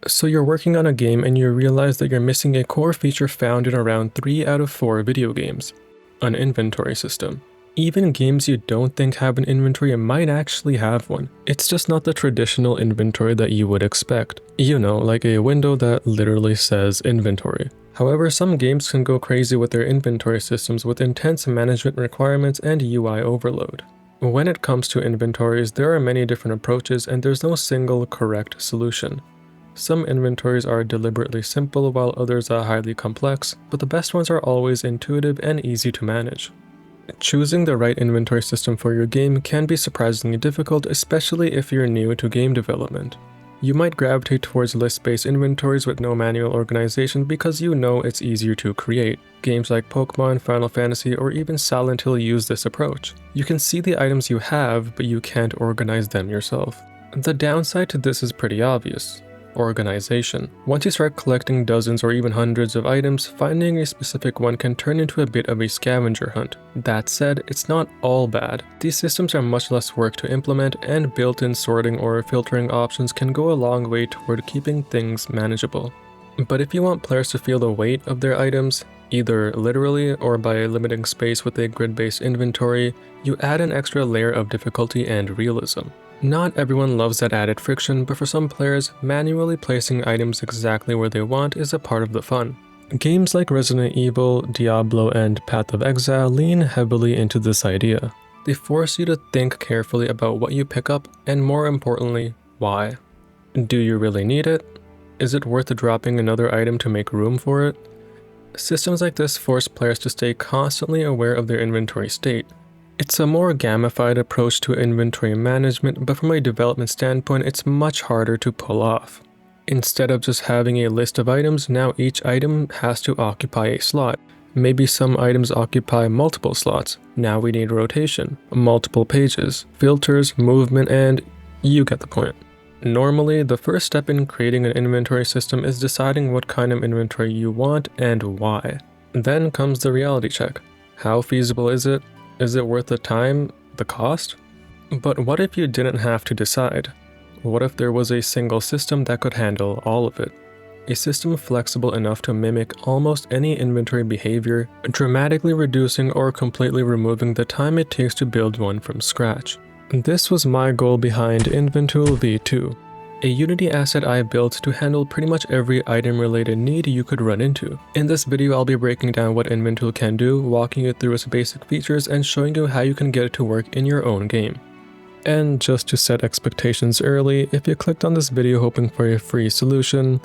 So you're working on a game and you realize that you're missing a core feature found in around 3 out of 4 video games, an inventory system. Even games you don't think have an inventory might actually have one. It's just not the traditional inventory that you would expect. You know, like a window that literally says inventory. However, some games can go crazy with their inventory systems with intense management requirements and UI overload. When it comes to inventories, there are many different approaches and there's no single correct solution. Some inventories are deliberately simple while others are highly complex, but the best ones are always intuitive and easy to manage. Choosing the right inventory system for your game can be surprisingly difficult, especially if you're new to game development. You might gravitate towards list-based inventories with no manual organization because you know it's easier to create. Games like Pokemon, Final Fantasy, or even Silent Hill use this approach. You can see the items you have, but you can't organize them yourself. The downside to this is pretty obvious. Organization. Once you start collecting dozens or even hundreds of items, finding a specific one can turn into a bit of a scavenger hunt. That said, it's not all bad. These systems are much less work to implement, and built-in sorting or filtering options can go a long way toward keeping things manageable. But if you want players to feel the weight of their items, either literally or by limiting space with a grid-based inventory, you add an extra layer of difficulty and realism. Not everyone loves that added friction, but for some players, manually placing items exactly where they want is a part of the fun. Games like Resident Evil, Diablo, and Path of Exile lean heavily into this idea. They force you to think carefully about what you pick up, and more importantly, why. Do you really need it? Is it worth dropping another item to make room for it? Systems like this force players to stay constantly aware of their inventory state. It's a more gamified approach to inventory management, but from a development standpoint, it's much harder to pull off. Instead of just having a list of items, now each item has to occupy a slot. Maybe some items occupy multiple slots. Now we need rotation, multiple pages, filters, movement, and you get the point. Normally, the first step in creating an inventory system is deciding what kind of inventory you want and why. Then comes the reality check. How feasible is it? Is it worth the time, the cost? But what if you didn't have to decide? What if there was a single system that could handle all of it? A system flexible enough to mimic almost any inventory behavior, dramatically reducing or completely removing the time it takes to build one from scratch. This was my goal behind Inventool v2. A Unity asset I built to handle pretty much every item-related need you could run into. In this video, I'll be breaking down what Inventool can do, walking you through its basic features, and showing you how you can get it to work in your own game. And just to set expectations early, if you clicked on this video hoping for a free solution,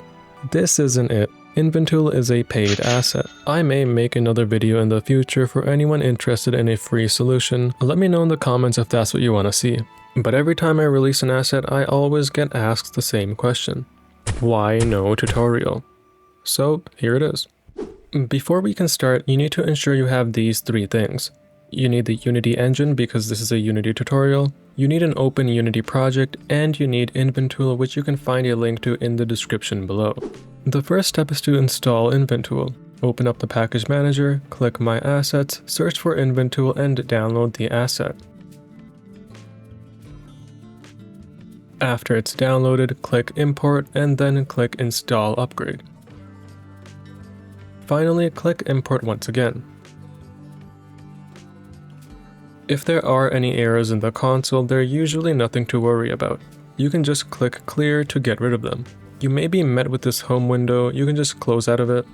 this isn't it. Inventool is a paid asset. I may make another video in the future for anyone interested in a free solution. Let me know in the comments if that's what you want to see. But every time I release an asset, I always get asked the same question. Why no tutorial? So here it is. Before we can start, you need to ensure you have these 3 things. You need the Unity engine because this is a Unity tutorial, you need an open Unity project, and you need Inventool, which you can find a link to in the description below. The first step is to install Inventool. Open up the package manager, click My Assets, search for Inventool, and download the asset. After it's downloaded, click Import and then click Install Upgrade. Finally, click Import once again. If there are any errors in the console, they're usually nothing to worry about. You can just click Clear to get rid of them. You may be met with this home window, you can just close out of it.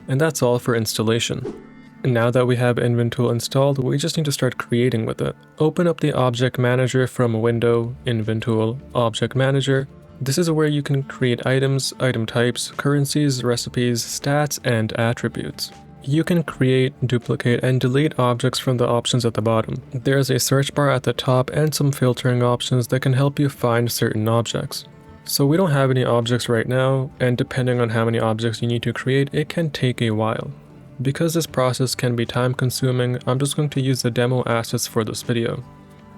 And that's all for installation. Now that we have Inventool installed, we just need to start creating with it. Open up the Object Manager from Window, Inventool, Object Manager. This is where you can create items, item types, currencies, recipes, stats, and attributes. You can create, duplicate, and delete objects from the options at the bottom. There's a search bar at the top and some filtering options that can help you find certain objects. So we don't have any objects right now, and depending on how many objects you need to create, it can take a while. Because this process can be time consuming, I'm just going to use the demo assets for this video.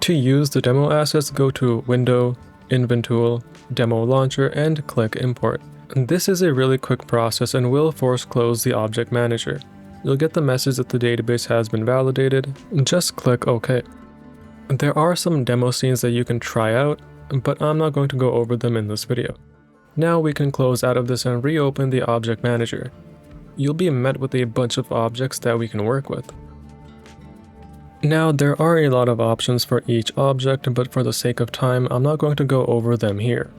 To use the demo assets, go to Window, Inventool, Demo Launcher, and click Import. This is a really quick process and will force close the Object Manager. You'll get the message that the database has been validated. Just click OK. There are some demo scenes that you can try out, but I'm not going to go over them in this video. Now we can close out of this and reopen the Object Manager. You'll be met with a bunch of objects that we can work with. Now there are a lot of options for each object, but for the sake of time, I'm not going to go over them here.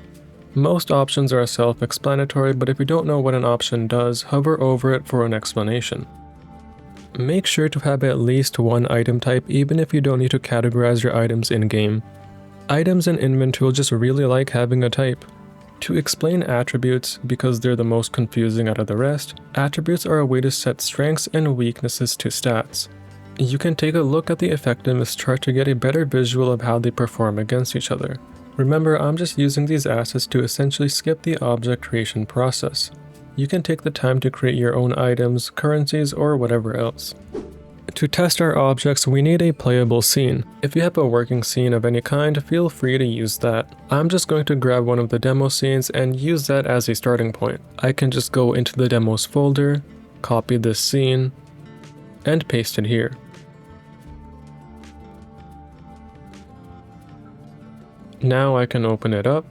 Most options are self-explanatory, but if you don't know what an option does, hover over it for an explanation. Make sure to have at least one item type even if you don't need to categorize your items in-game. Items in Inventool just really like having a type. To explain attributes, because they're the most confusing out of the rest, attributes are a way to set strengths and weaknesses to stats. You can take a look at the effectiveness chart to get a better visual of how they perform against each other. Remember, I'm just using these assets to essentially skip the object creation process. You can take the time to create your own items, currencies, or whatever else. To test our objects, we need a playable scene. If you have a working scene of any kind, feel free to use that. I'm just going to grab one of the demo scenes and use that as a starting point. I can just go into the demos folder, copy this scene, and paste it here. Now I can open it up.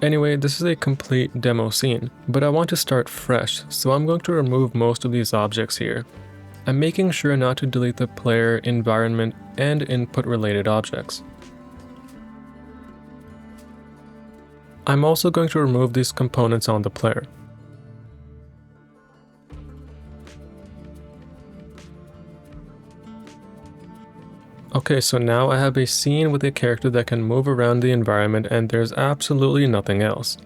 Anyway, this is a complete demo scene, but I want to start fresh, so I'm going to remove most of these objects here. I'm making sure not to delete the player, environment, and input related objects. I'm also going to remove these components on the player. Okay, so now I have a scene with a character that can move around the environment and there's absolutely nothing else.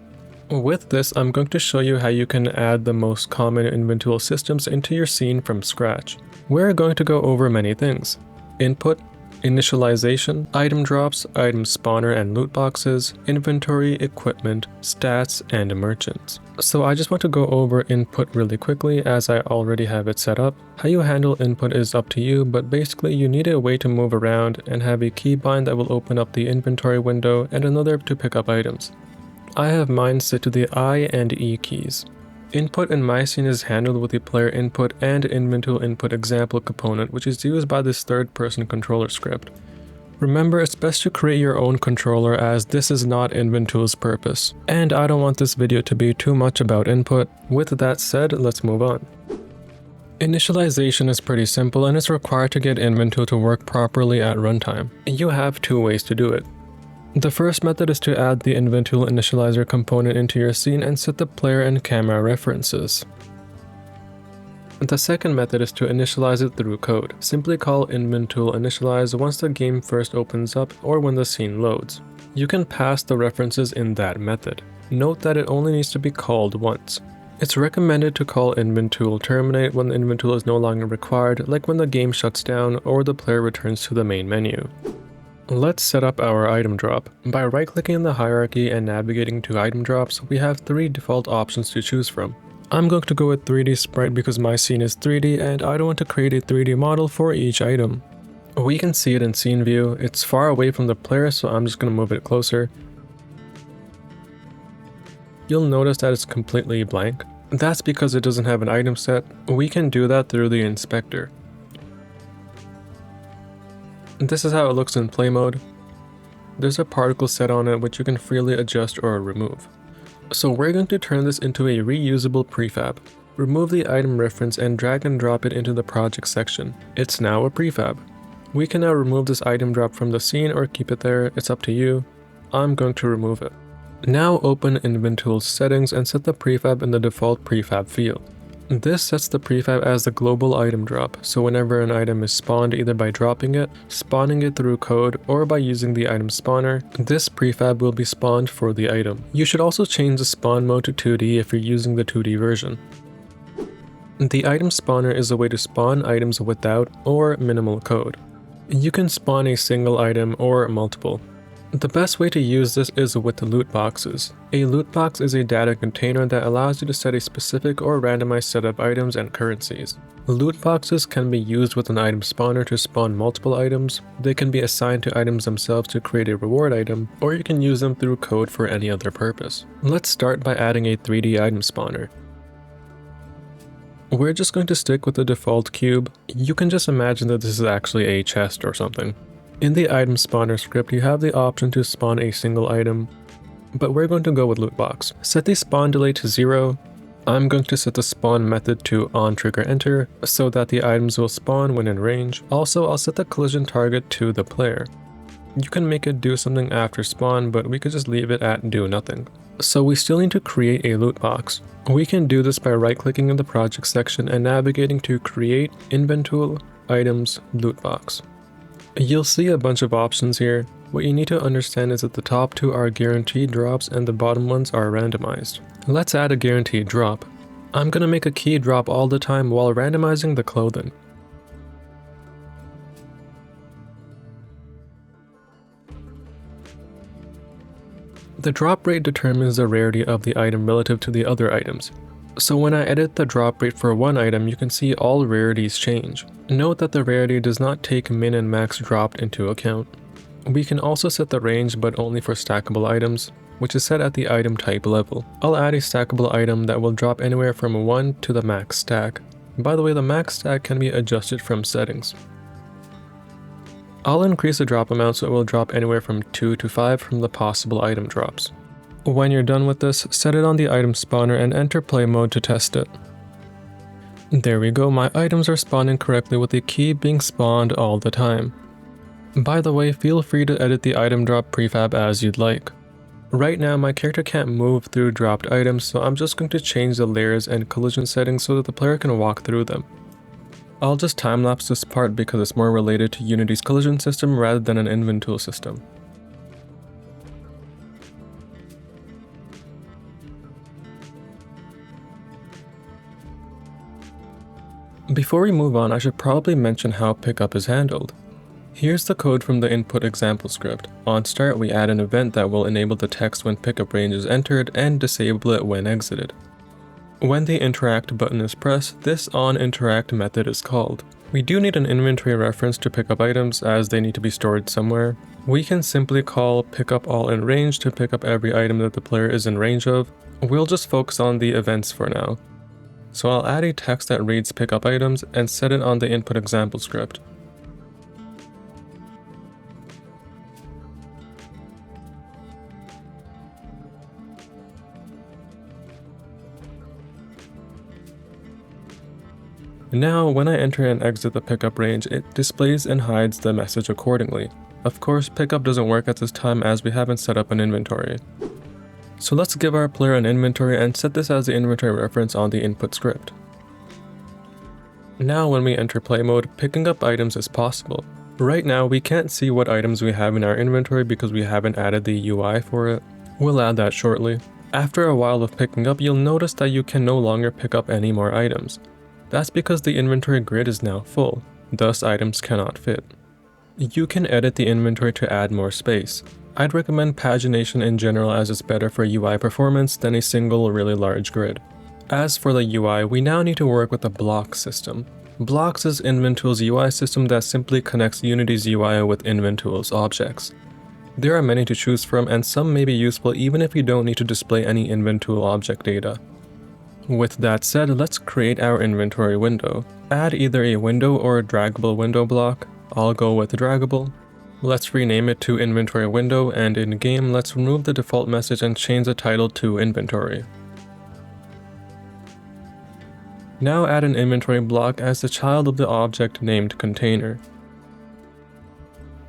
With this, I'm going to show you how you can add the most common Inventool systems into your scene from scratch. We're going to go over many things: input, initialization, item drops, item spawner and loot boxes, inventory, equipment, stats, and merchants. So I just want to go over input really quickly as I already have it set up. How you handle input is up to you, but basically you need a way to move around and have a keybind that will open up the inventory window and another to pick up items. I have mine set to the I and E keys. Input in my scene is handled with the player input and Inventool input example component, which is used by this third-person controller script. Remember, it's best to create your own controller as this is not Inventool's purpose. And I don't want this video to be too much about input. With that said, let's move on. Initialization is pretty simple and it's required to get Inventool to work properly at runtime. You have two ways to do it. The first method is to add the Inventool initializer component into your scene and set the player and camera references. The second method is to initialize it through code. Simply call Inventool initialize once the game first opens up or when the scene loads. You can pass the references in that method. Note that it only needs to be called once. It's recommended to call Inventool terminate when the Inventool is no longer required, like when the game shuts down or the player returns to the main menu. Let's set up our item drop. By right-clicking in the hierarchy and navigating to item drops, we have 3 default options to choose from. I'm going to go with 3D sprite because my scene is 3D and I don't want to create a 3D model for each item. We can see it in scene view. It's far away from the player, so I'm just going to move it closer. You'll notice that it's completely blank. That's because it doesn't have an item set. We can do that through the inspector. This is how it looks in play mode. There's a particle set on it which you can freely adjust or remove. So we're going to turn this into a reusable prefab. Remove the item reference and drag and drop it into the project section. It's now a prefab. We can now remove this item drop from the scene or keep it there, it's up to you. I'm going to remove it. Now open Inventool's settings and set the prefab in the default prefab field. This sets the prefab as the global item drop, so whenever an item is spawned either by dropping it, spawning it through code, or by using the item spawner, this prefab will be spawned for the item. You should also change the spawn mode to 2D if you're using the 2D version. The item spawner is a way to spawn items without or minimal code. You can spawn a single item or multiple. The best way to use this is with the loot boxes. A loot box is a data container that allows you to set a specific or randomized set of items and currencies. Loot boxes can be used with an item spawner to spawn multiple items, they can be assigned to items themselves to create a reward item, or you can use them through code for any other purpose. Let's start by adding a 3D item spawner. We're just going to stick with the default cube. You can just imagine that this is actually a chest or something. In the item spawner script, you have the option to spawn a single item, but we're going to go with loot box. Set the spawn delay to 0. I'm going to set the spawn method to onTriggerEnter so that the items will spawn when in range. Also, I'll set the collision target to the player. You can make it do something after spawn, but we could just leave it at do nothing. So we still need to create a loot box. We can do this by right-clicking in the project section and navigating to Create, Inventool, Items, Loot Box. You'll see a bunch of options here. What you need to understand is that the top two are guaranteed drops and the bottom ones are randomized. Let's add a guaranteed drop. I'm gonna make a key drop all the time while randomizing the clothing. The drop rate determines the rarity of the item relative to the other items. So when I edit the drop rate for one item, you can see all rarities change. Note that the rarity does not take min and max dropped into account. We can also set the range, but only for stackable items, which is set at the item type level. I'll add a stackable item that will drop anywhere from 1 to the max stack. By the way, the max stack can be adjusted from settings. I'll increase the drop amount so it will drop anywhere from 2 to 5 from the possible item drops. When you're done with this, set it on the item spawner and enter play mode to test it. There we go, my items are spawning correctly with the key being spawned all the time. By the way, feel free to edit the item drop prefab as you'd like. Right now my character can't move through dropped items, so I'm just going to change the layers and collision settings so that the player can walk through them. I'll just time-lapse this part because it's more related to Unity's collision system rather than an Inventool system. Before we move on, I should probably mention how pickup is handled. Here's the code from the input example script. On start, we add an event that will enable the text when pickup range is entered and disable it when exited. When the interact button is pressed, this onInteract method is called. We do need an inventory reference to pick up items as they need to be stored somewhere. We can simply call pickup all in range to pick up every item that the player is in range of. We'll just focus on the events for now. So I'll add a text that reads pickup items and set it on the input example script. Now, when I enter and exit the pickup range, it displays and hides the message accordingly. Of course, pickup doesn't work at this time as we haven't set up an inventory. So let's give our player an inventory and set this as the inventory reference on the input script. Now when we enter play mode, picking up items is possible. Right now we can't see what items we have in our inventory because we haven't added the UI for it. We'll add that shortly. After a while of picking up, you'll notice that you can no longer pick up any more items. That's because the inventory grid is now full, thus items cannot fit. You can edit the inventory to add more space. I'd recommend pagination in general as it's better for UI performance than a single really large grid. As for the UI, we now need to work with the block system. Blocks is Inventool's UI system that simply connects Unity's UI with Inventool's objects. There are many to choose from and some may be useful even if you don't need to display any Inventool object data. With that said, let's create our inventory window. Add either a window or a draggable window block. I'll go with draggable. Let's rename it to inventory window, and in game, let's remove the default message and change the title to inventory. Now add an inventory block as the child of the object named container.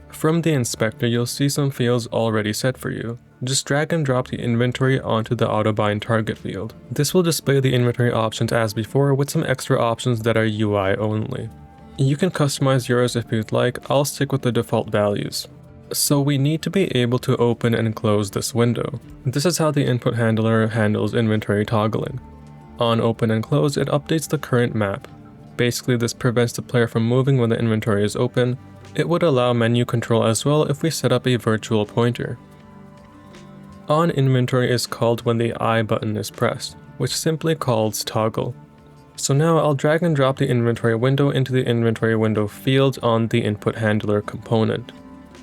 From the inspector, you'll see some fields already set for you. Just drag and drop the inventory onto the autobind target field. This will display the inventory options as before with some extra options that are UI only. You can customize yours if you'd like, I'll stick with the default values. So we need to be able to open and close this window. This is how the input handler handles inventory toggling. On open and close, it updates the current map. Basically, this prevents the player from moving when the inventory is open. It would allow menu control as well if we set up a virtual pointer. On inventory is called when the I button is pressed, which simply calls toggle. So now I'll drag and drop the inventory window into the inventory window field on the input handler component.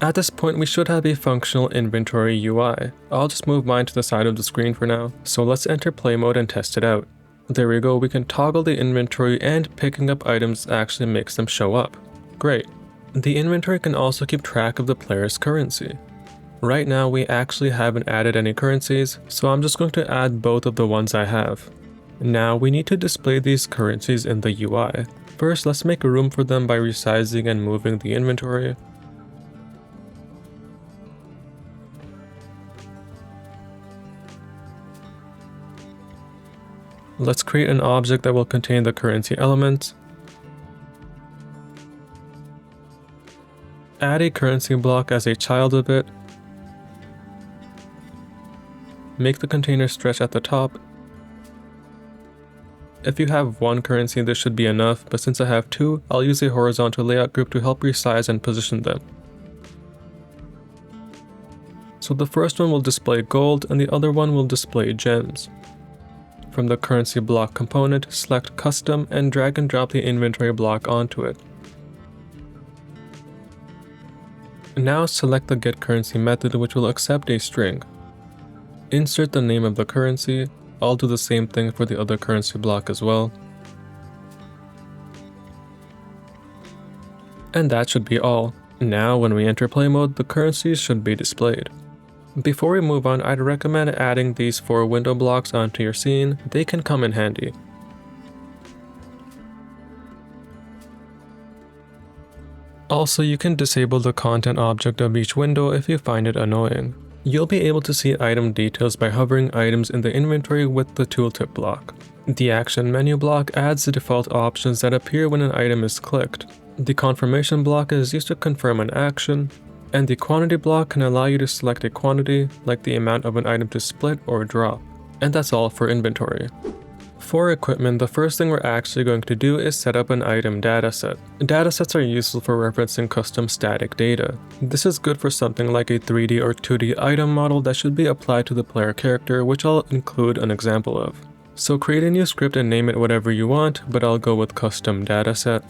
At this point we should have a functional inventory UI. I'll just move mine to the side of the screen for now, so let's enter play mode and test it out. There we go, we can toggle the inventory and picking up items actually makes them show up. Great. The inventory can also keep track of the player's currency. Right now we actually haven't added any currencies, so I'm just going to add both of the ones I have. Now we need to display these currencies in the UI. First, let's make room for them by resizing and moving the inventory. Let's create an object that will contain the currency elements. Add a currency block as a child of it. Make the container stretch at the top. If you have one currency, this should be enough, but since I have two, I'll use a horizontal layout group to help resize and position them. So the first one will display gold and the other one will display gems. From the currency block component, select custom and drag and drop the inventory block onto it. Now select the get currency method, which will accept a string. Insert the name of the currency. I'll do the same thing for the other currency block as well. And that should be all. Now when we enter play mode, the currencies should be displayed. Before we move on, I'd recommend adding these 4 window blocks onto your scene. They can come in handy. Also, you can disable the content object of each window if you find it annoying. You'll be able to see item details by hovering items in the inventory with the tooltip block. The action menu block adds the default options that appear when an item is clicked. The confirmation block is used to confirm an action, and the quantity block can allow you to select a quantity, like the amount of an item to split or drop. And that's all for inventory. For equipment, the first thing we're actually going to do is set up an item dataset. Datasets are useful for referencing custom static data. This is good for something like a 3D or 2D item model that should be applied to the player character, which I'll include an example of. So create a new script and name it whatever you want, but I'll go with custom dataset.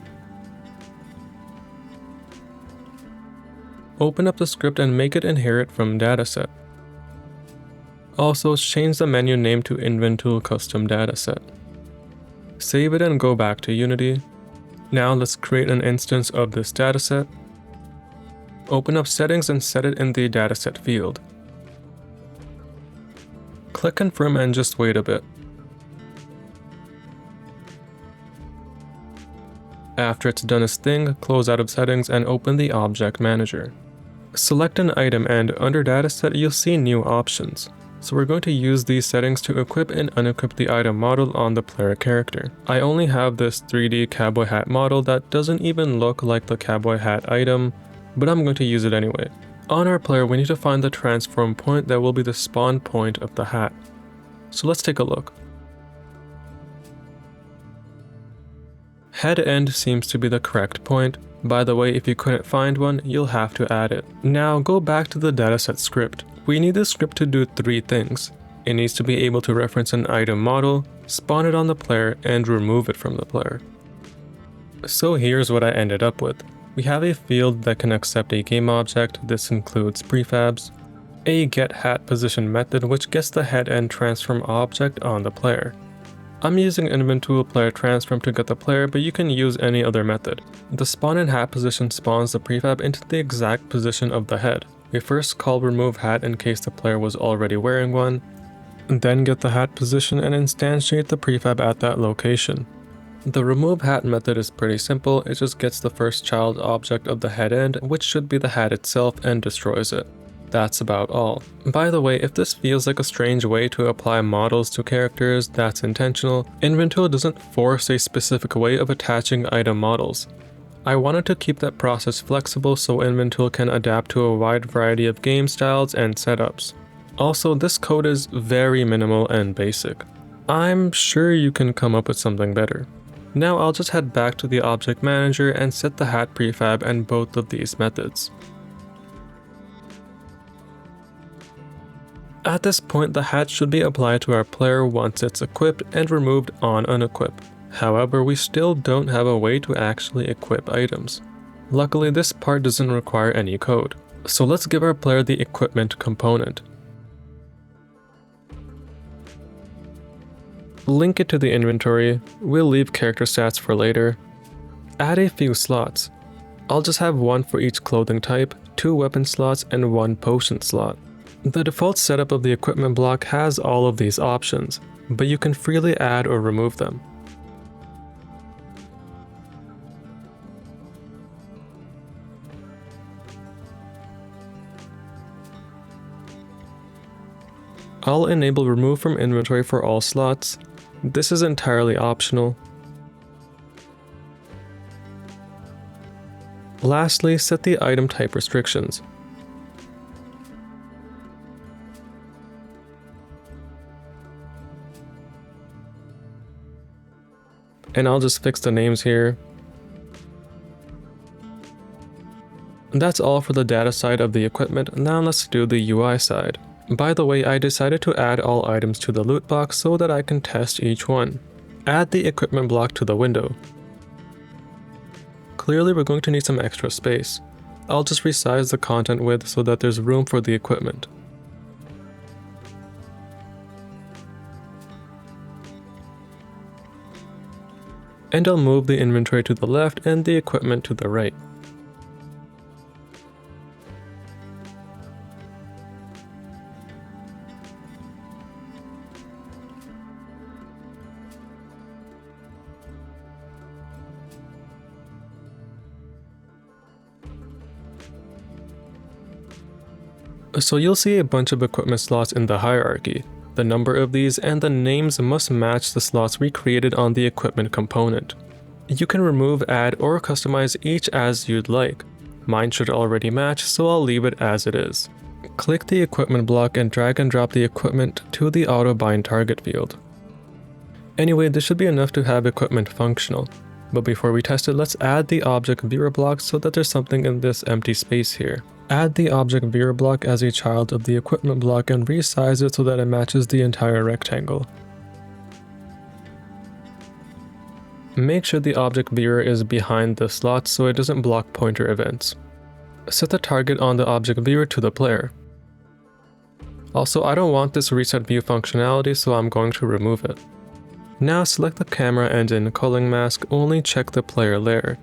Open up the script and make it inherit from dataset. Also, change the menu name to Inventool Custom Dataset. Save it and go back to Unity. Now let's create an instance of this dataset. Open up settings and set it in the dataset field. Click confirm and just wait a bit. After it's done its thing, close out of settings and open the Object Manager. Select an item and under Dataset you'll see new options. So we're going to use these settings to equip and unequip the item model on the player character. I only have this 3D cowboy hat model that doesn't even look like the cowboy hat item, but I'm going to use it anyway. On our player, we need to find the transform point that will be the spawn point of the hat. So let's take a look. Head end seems to be the correct point. By the way, if you couldn't find one, you'll have to add it. Now go back to the dataset script. We need this script to do 3 things. It needs to be able to reference an item model, spawn it on the player, and remove it from the player. So here's what I ended up with. We have a field that can accept a game object. This includes prefabs, a get hat position method which gets the head and transform object on the player. I'm using Inventool player transform to get the player, but you can use any other method. The spawn and hat position spawns the prefab into the exact position of the head. We first call remove hat in case the player was already wearing one, then get the hat position and instantiate the prefab at that location. The remove hat method is pretty simple. It just gets the first child object of the head end, which should be the hat itself, and destroys it. That's about all. By the way, if this feels like a strange way to apply models to characters, that's intentional. Inventool doesn't force a specific way of attaching item models. I wanted to keep that process flexible so Inventool can adapt to a wide variety of game styles and setups. Also, this code is very minimal and basic. I'm sure you can come up with something better. Now I'll just head back to the Object Manager and set the hat prefab and both of these methods. At this point, the hat should be applied to our player once it's equipped and removed on unequip. However, we still don't have a way to actually equip items. Luckily, this part doesn't require any code. So let's give our player the equipment component. Link it to the inventory. We'll leave character stats for later. Add a few slots. I'll just have one for each clothing type, 2 weapon slots, and 1 potion slot. The default setup of the equipment block has all of these options, but you can freely add or remove them. I'll enable remove from inventory for all slots. This is entirely optional. Lastly, set the item type restrictions. And I'll just fix the names here. That's all for the data side of the equipment. Now let's do the UI side. By the way, I decided to add all items to the loot box so that I can test each one. Add the equipment block to the window. Clearly we're going to need some extra space. I'll just resize the content width so that there's room for the equipment. And I'll move the inventory to the left and the equipment to the right. So you'll see a bunch of equipment slots in the hierarchy. The number of these and the names must match the slots we created on the equipment component. You can remove, add, or customize each as you'd like. Mine should already match, so I'll leave it as it is. Click the equipment block and drag and drop the equipment to the auto bind target field. Anyway, this should be enough to have equipment functional. But before we test it, let's add the object viewer block so that there's something in this empty space here. Add the object viewer block as a child of the equipment block and resize it so that it matches the entire rectangle. Make sure the object viewer is behind the slot so it doesn't block pointer events. Set the target on the object viewer to the player. Also, I don't want this reset view functionality, so I'm going to remove it. Now select the camera and in culling mask, only check the player layer.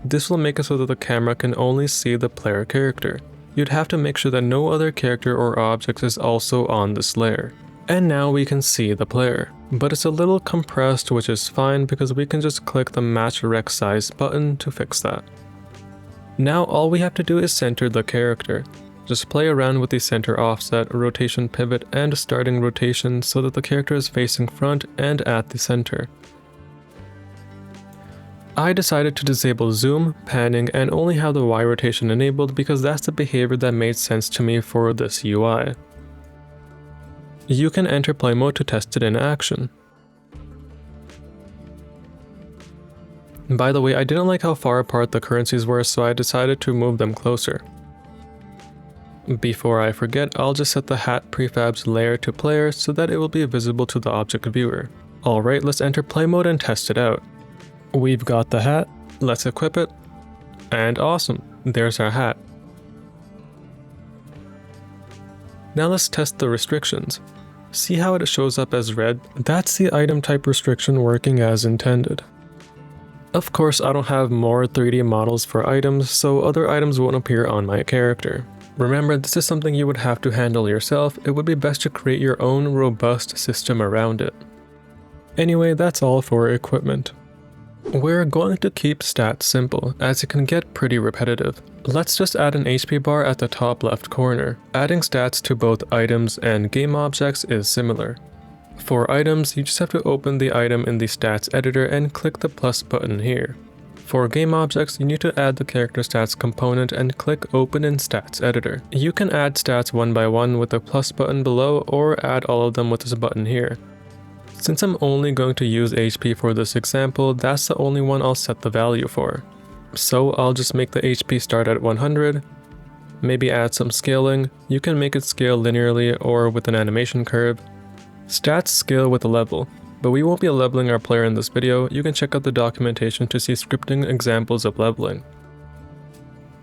This will make it so that the camera can only see the player character. You'd have to make sure that no other character or object is also on this layer. And now we can see the player. But it's a little compressed, which is fine because we can just click the match rec size button to fix that. Now all we have to do is center the character. Just play around with the center offset, rotation pivot, and starting rotation so that the character is facing front and at the center. I decided to disable zoom, panning, and only have the Y rotation enabled because that's the behavior that made sense to me for this UI. You can enter play mode to test it in action. By the way, I didn't like how far apart the currencies were, so I decided to move them closer. Before I forget, I'll just set the hat prefabs layer to player so that it will be visible to the object viewer. Alright, let's enter play mode and test it out. We've got the hat, let's equip it, and awesome, there's our hat. Now let's test the restrictions. See how it shows up as red? That's the item type restriction working as intended. Of course, I don't have more 3D models for items, so other items won't appear on my character. Remember, this is something you would have to handle yourself. It would be best to create your own robust system around it. Anyway, that's all for equipment. We're going to keep stats simple, as it can get pretty repetitive. Let's just add an HP bar at the top left corner. Adding stats to both items and game objects is similar. For items, you just have to open the item in the stats editor and click the plus button here. For game objects, you need to add the character stats component and click open in stats editor. You can add stats one by one with the plus button below or add all of them with this button here. Since I'm only going to use HP for this example, that's the only one I'll set the value for. So I'll just make the HP start at 100, maybe add some scaling. You can make it scale linearly or with an animation curve. Stats scale with a level, but we won't be leveling our player in this video. You can check out the documentation to see scripting examples of leveling.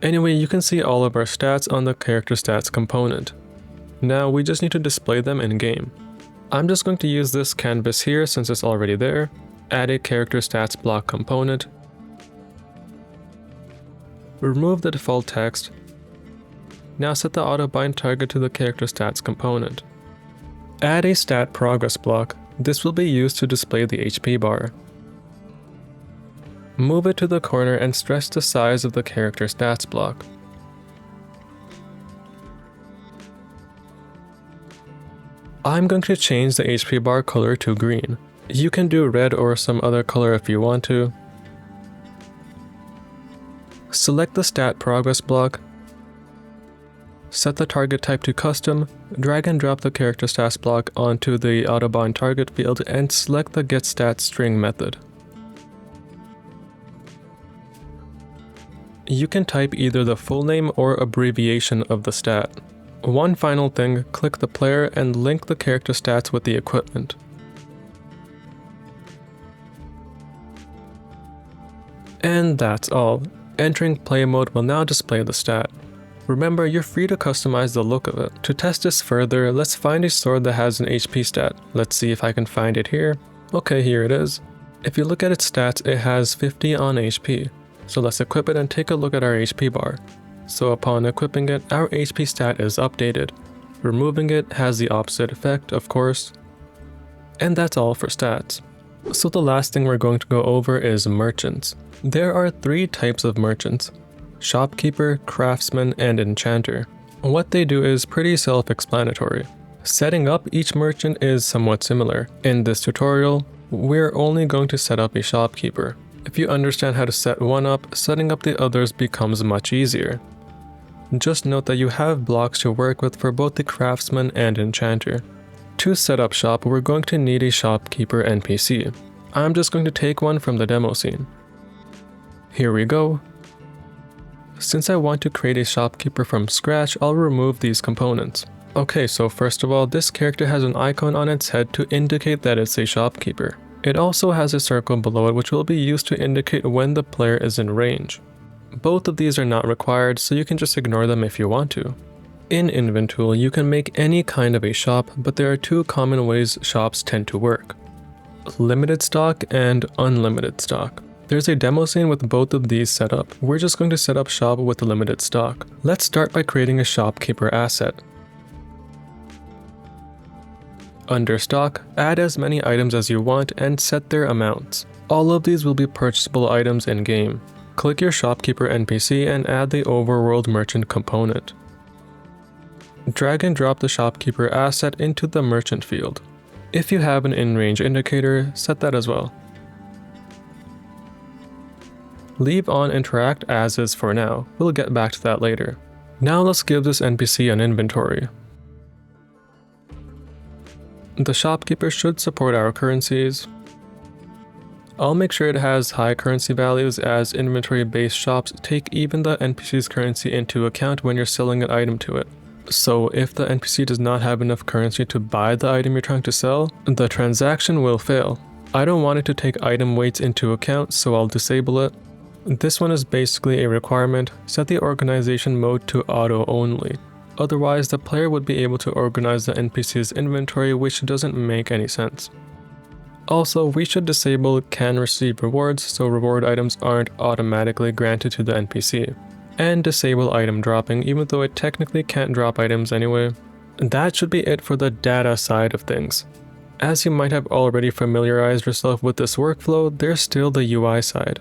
Anyway, you can see all of our stats on the character stats component. Now we just need to display them in game. I'm just going to use this canvas here since it's already there, add a character stats block component, remove the default text. Now set the auto bind target to the character stats component. Add a stat progress block. This will be used to display the HP bar. Move it to the corner and stretch the size of the character stats block. I'm going to change the HP bar color to green. You can do red or some other color if you want to. Select the stat progress block. Set the target type to custom, drag and drop the character stats block onto the auto bind target field and select the getStat string method. You can type either the full name or abbreviation of the stat. One final thing, click the player and link the character stats with the equipment. And that's all. Entering play mode will now display the stat. Remember, you're free to customize the look of it. To test this further, let's find a sword that has an HP stat. Let's see if I can find it here. Okay, here it is. If you look at its stats, it has 50 on HP. So let's equip it and take a look at our HP bar. So upon equipping it, our HP stat is updated. Removing it has the opposite effect, of course. And that's all for stats. So the last thing we're going to go over is merchants. There are 3 types of merchants: shopkeeper, craftsman, and enchanter. What they do is pretty self-explanatory. Setting up each merchant is somewhat similar. In this tutorial, we're only going to set up a shopkeeper. If you understand how to set one up, setting up the others becomes much easier. Just note that you have blocks to work with for both the craftsman and enchanter. To set up shop, we're going to need a shopkeeper NPC. I'm just going to take one from the demo scene. Here we go. Since I want to create a shopkeeper from scratch, I'll remove these components. Okay, so first of all, this character has an icon on its head to indicate that it's a shopkeeper. It also has a circle below it which will be used to indicate when the player is in range. Both of these are not required, so you can just ignore them if you want to. In Inventool, you can make any kind of a shop, but there are 2 common ways shops tend to work: limited stock and unlimited stock. There's a demo scene with both of these set up. We're just going to set up shop with limited stock. Let's start by creating a shopkeeper asset. Under stock, add as many items as you want and set their amounts. All of these will be purchasable items in-game. Click your shopkeeper NPC and add the overworld merchant component. Drag and drop the shopkeeper asset into the merchant field. If you have an in-range indicator, set that as well. Leave on interact as is for now. We'll get back to that later. Now let's give this NPC an inventory. The shopkeeper should support our currencies. I'll make sure it has high currency values, as inventory-based shops take even the NPC's currency into account when you're selling an item to it. So if the NPC does not have enough currency to buy the item you're trying to sell, the transaction will fail. I don't want it to take item weights into account, so I'll disable it. This one is basically a requirement. Set the organization mode to auto only. Otherwise, the player would be able to organize the NPC's inventory, which doesn't make any sense. Also, we should disable can receive rewards so reward items aren't automatically granted to the NPC. And disable item dropping, even though it technically can't drop items anyway. That should be it for the data side of things. As you might have already familiarized yourself with this workflow, there's still the UI side.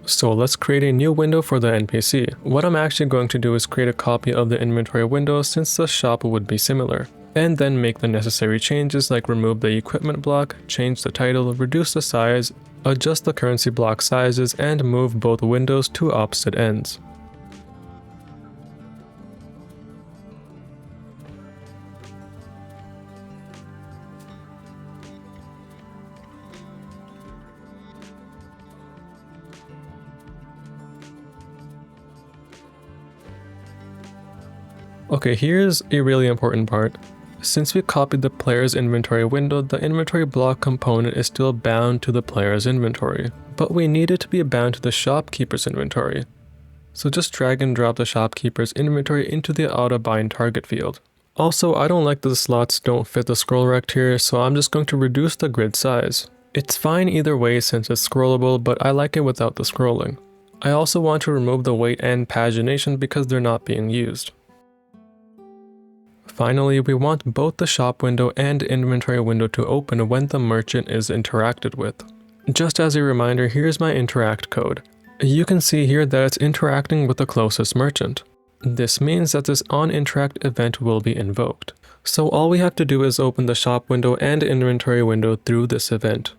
So let's create a new window for the NPC. What I'm actually going to do is create a copy of the inventory window since the shop would be similar, and then make the necessary changes like remove the equipment block, change the title, reduce the size, adjust the currency block sizes, and move both windows to opposite ends. Okay, here's a really important part. Since we copied the player's inventory window, the inventory block component is still bound to the player's inventory, but we need it to be bound to the shopkeeper's inventory. So just drag and drop the shopkeeper's inventory into the auto bind target field. Also, I don't like that the slots don't fit the scroll rect here, so I'm just going to reduce the grid size. It's fine either way since it's scrollable, but I like it without the scrolling. I also want to remove the weight and pagination because they're not being used. Finally, we want both the shop window and inventory window to open when the merchant is interacted with. Just as a reminder, here's my interact code. You can see here that it's interacting with the closest merchant. This means that this onInteract event will be invoked. So all we have to do is open the shop window and inventory window through this event.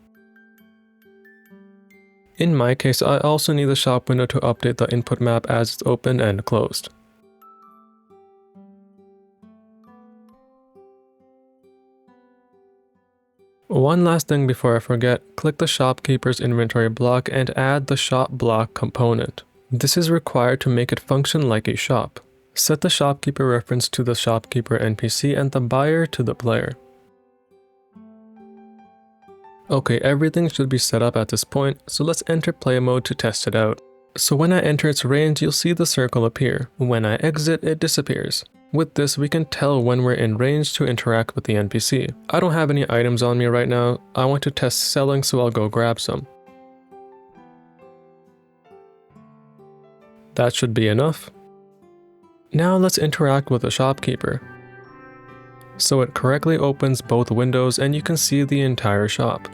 In my case, I also need the shop window to update the input map as it's open and closed. One last thing before I forget, click the shopkeeper's inventory block and add the shop block component. This is required to make it function like a shop. Set the shopkeeper reference to the shopkeeper NPC and the buyer to the player. Okay, everything should be set up at this point, so let's enter play mode to test it out. So when I enter its range, you'll see the circle appear. When I exit, it disappears. With this, we can tell when we're in range to interact with the NPC. I don't have any items on me right now. I want to test selling, so I'll go grab some. That should be enough. Now let's interact with the shopkeeper. So it correctly opens both windows and you can see the entire shop.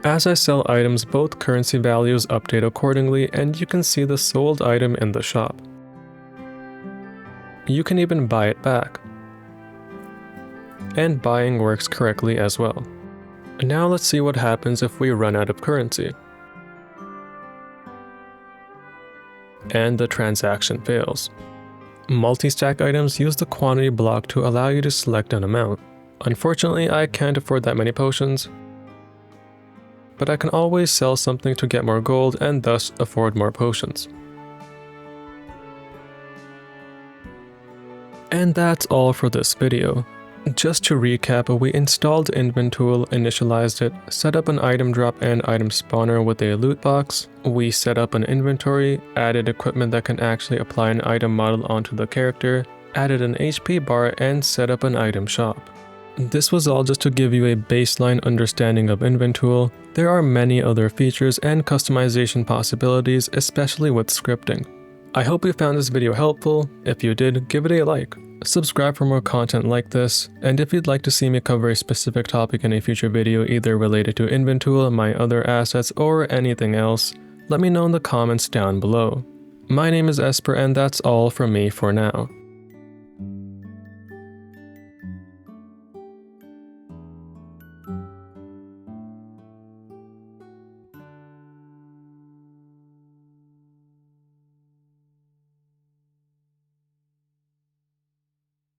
As I sell items, both currency values update accordingly and you can see the sold item in the shop. You can even buy it back. And buying works correctly as well. Now let's see what happens if we run out of currency. And the transaction fails. Multi-stack items use the quantity block to allow you to select an amount. Unfortunately, I can't afford that many potions, but I can always sell something to get more gold and thus afford more potions. And that's all for this video. Just to recap, we installed Inventool, initialized it, set up an item drop and item spawner with a loot box, we set up an inventory, added equipment that can actually apply an item model onto the character, added an HP bar, and set up an item shop. This was all just to give you a baseline understanding of Inventool. There are many other features and customization possibilities, especially with scripting. I hope you found this video helpful. If you did, give it a like. Subscribe for more content like this, and if you'd like to see me cover a specific topic in a future video either related to Inventool, my other assets, or anything else, let me know in the comments down below. My name is Esper and that's all from me for now.